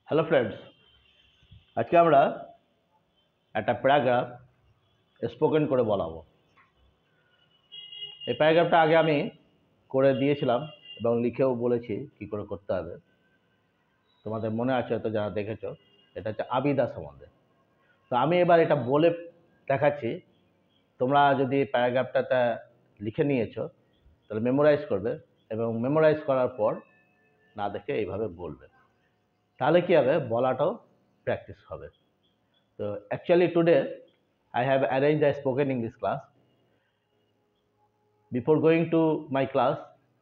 Hello friends, আজকে আমরা একটা প্যারাগ্রাফ স্পোকেন করে বলাবো। এই প্যারাগ্রাফটা আগে আমি করে দিয়েছিলাম এবং লিখেও বলেছি কি করে করতে হবে। তোমাদের মনে আছে হয়তো যারা দেখেছো, এটা হচ্ছে আবিদা সম্বন্ধে। তো আমি এবার এটা বলে দেখাচ্ছি। তোমরা যদি প্যারাগ্রাফটা লিখে নিয়েছো তাহলে মেমোরাইজ করবে এবং মেমোরাইজ করার পর না দেখে এইভাবে বলবে। তাহলে কী হবে, বলাটাও প্র্যাকটিস হবে। So actually today I have arranged a spoken English class. Before going to my class,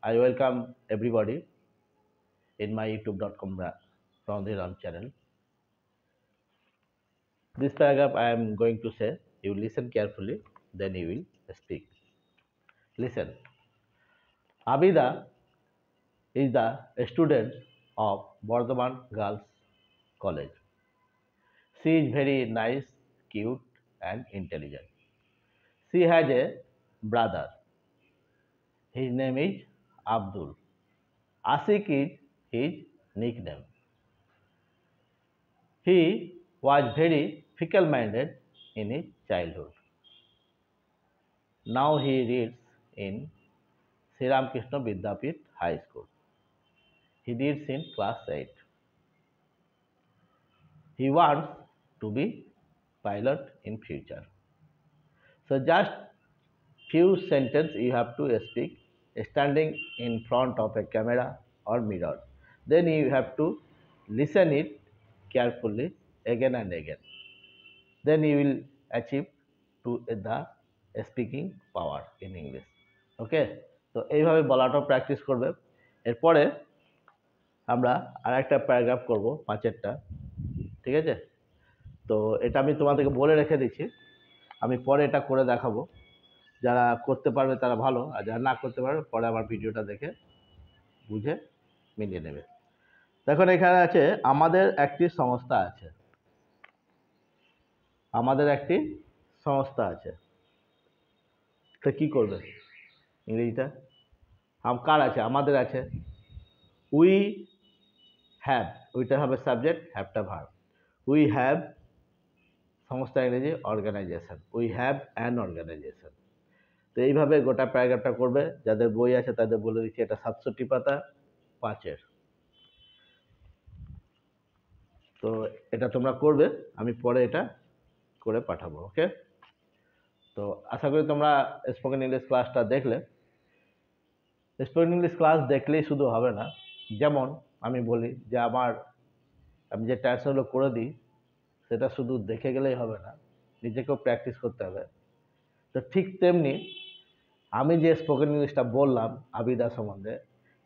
I welcome everybody in my youtube.com Ram channel. This paragraph I am going to say, you listen carefully, then you will speak. Listen. Abida is the student of Bardhaman Girls College. She is very nice, cute and intelligent. She has a brother. His name is Abdul. Asik is his nickname. He was very fickle-minded in his childhood. Now he reads in Sri Ramakrishna Vidyapith High School. He reads in class 8. He wants to be pilot in future. So just few sentences you have to speak standing in front of a camera or mirror. Then you have to listen it carefully again and again. Then you will achieve to the speaking power in English. ওকে, তো এইভাবে বলাটাও practice করবে। এরপরে আমরা আরেকটা paragraph করব, পাঁচেরটা। ঠিক আছে, তো এটা আমি তোমাদেরকে বলে রেখে দিচ্ছি, আমি পরে এটা করে দেখাবো। যারা করতে পারবে তারা ভালো, আর যারা না করতে পারবে পরে আমার ভিডিওটা দেখে বুঝে মিলিয়ে নেবে। দেখুন এখানে আছে, আমাদের একটি সংস্থা আছে। আমাদের একটি সংস্থা আছে, তো কী করবে ইংরেজিটা? কার আছে? আমাদের আছে। উই হ্যাভ, উইটা হবে সাবজেক্ট, হ্যাভটা ভার্ব। উই হ্যাভ, সংস্থা ইংরেজি organisation. We have an organisation. তো এইভাবে গোটা প্যারাগ্রাফটা করবে। যাদের বই আছে তাদের বলে দিচ্ছি, এটা 67 পাতা, 5-এর। তো এটা তোমরা করবে, আমি পরে এটা করে পাঠাবো। ওকে, তো আশা করি তোমরা স্পোকেন ইংলিশ ক্লাসটা দেখলে। স্পোকেন ইংলিশ ক্লাস দেখলেই শুধু হবে না, যেমন আমি বলি যে আমি যে ট্রান্সলেটগুলো করে দিই সেটা শুধু দেখে গেলেই হবে না, নিজেকেও প্র্যাকটিস করতে হবে। তো ঠিক তেমনি আমি যে স্পোকেন ইংলিশটা বললাম আবিদা সম্বন্ধে,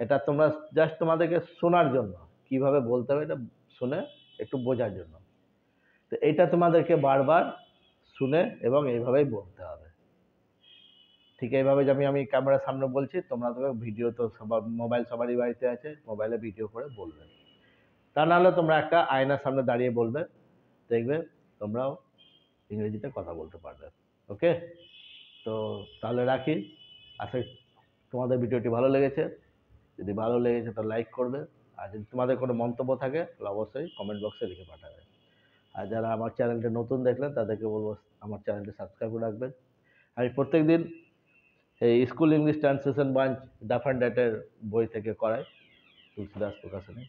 এটা তোমরা জাস্ট তোমাদেরকে শোনার জন্য, কিভাবে বলতে হবে এটা শুনে একটু বোঝার জন্য। তো এইটা তোমাদেরকে বারবার শুনে এবং এইভাবেই বলতে হবে। ঠিক এইভাবে যে আমি ক্যামেরার সামনে বলছি, তোমরা তো ভিডিও তো সবার মোবাইল, সবারই বাড়িতে আছে, মোবাইলে ভিডিও করে বলবে। তা নাহলে তোমরা একটা আয়নার সামনে দাঁড়িয়ে বলবে, দেখবে তোমরাও ইংরেজিতে কথা বলতে পারবে। ওকে, তো তাহলে রাখি। আশা তোমাদের ভিডিওটি ভালো লেগেছে। যদি ভালো লেগেছে তো লাইক করবে, আর যদি তোমাদের কোনো মন্তব্য থাকে তাহলে অবশ্যই কমেন্ট বক্সে লিখে পাঠাবে। আর যারা আমার চ্যানেলটা নতুন দেখলেন তাদেরকে বলবো আমার চ্যানেলটি সাবস্ক্রাইব করে রাখবেন। আমি প্রত্যেক দিন এই স্কুল ইংলিশ ট্রান্সলেশন বাঞ্চ ডাফ অ্যান্ড ড্যাটের বই থেকে করাই, তুলসীদাস প্রকাশনী।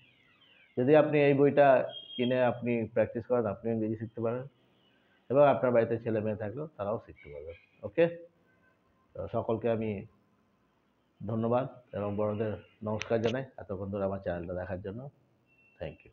যদি আপনি এই বইটা কিনে আপনি প্র্যাকটিস করেন, আপনি ইংরেজি শিখতে পারেন এবং আপনার বাড়িতে ছেলে মেয়ে থাকলেও তারাও শিখতে পারবে। ওকে, তো সকলকে আমি ধন্যবাদ এবং বড়দের নমস্কার জানাই এতক্ষণ ধরে আমার চ্যানেলটা দেখার জন্য। Thank you.